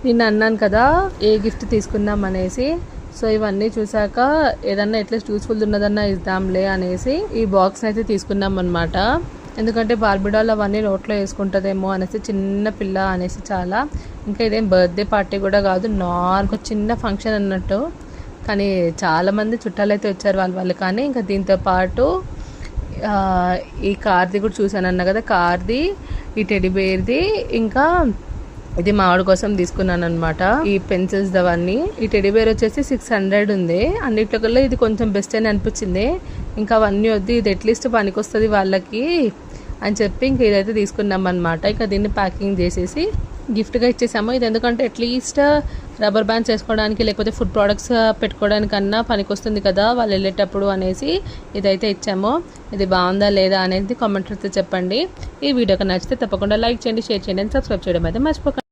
నిన్న అన్నాను కదా ఏ గిఫ్ట్ తీసుకుందాం అనేసి. సో ఇవన్నీ చూసాక ఏదన్నా అట్లీస్ట్ యూస్ఫుల్ ఉన్నదన్నా ఇద్దాంలే అనేసి ఈ బాక్స్ అయితే తీసుకున్నాం అనమాట. ఎందుకంటే బార్బీ డాల్ అవన్నీ నోట్లో వేసుకుంటుందేమో అనేసి, చిన్న పిల్ల అనేసి చాలా. ఇంకా ఇదేం బర్త్డే పార్టీ కూడా కాదు, నార్మల్ చిన్న ఫంక్షన్ అన్నట్టు. కానీ చాలామంది చుట్టాలు అయితే వచ్చారు వాళ్ళు. కానీ ఇంకా దీంతో పాటు ఈ కార్ది కూడా చూసాను అన్న కదా, కార్ది, ఈ టెడ్డీ బేర్ది, ఇంకా ఇది మామిడి కోసం తీసుకున్నాను అనమాట. ఈ పెన్సిల్స్ అవన్నీ. ఈ టెడ్డీ బేర్ వచ్చేసి 600 ఉంది. అన్నిట్లో కల్లా ఇది కొంచెం బెస్ట్ అని అనిపించింది. ఇంకా అవన్నీ వద్దు, ఇది అట్లీస్ట్ పనికొస్తుంది వాళ్ళకి అని చెప్పి ఇంక ఇదైతే తీసుకున్నాం అనమాట. ఇంకా దీన్ని ప్యాకింగ్ చేసేసి గిఫ్ట్గా ఇచ్చేసాము. ఇది ఎందుకంటే అట్లీస్ట్ రబ్బర్ బ్యాండ్స్ వేసుకోవడానికి లేకపోతే ఫుడ్ ప్రోడక్ట్స్ పెట్టుకోవడానికన్నా పనికొస్తుంది కదా వాళ్ళు వెళ్ళేటప్పుడు అనేసి ఇదైతే ఇచ్చాము. ఇది బాగుందా లేదా అనేది కామెంట్ అయితే చెప్పండి. ఈ వీడియోకి నచ్చితే తప్పకుండా లైక్ చేయండి, షేర్ చేయండి, అండ్ సబ్స్క్రైబ్ చేయడం అయితే మర్చిపోకండి.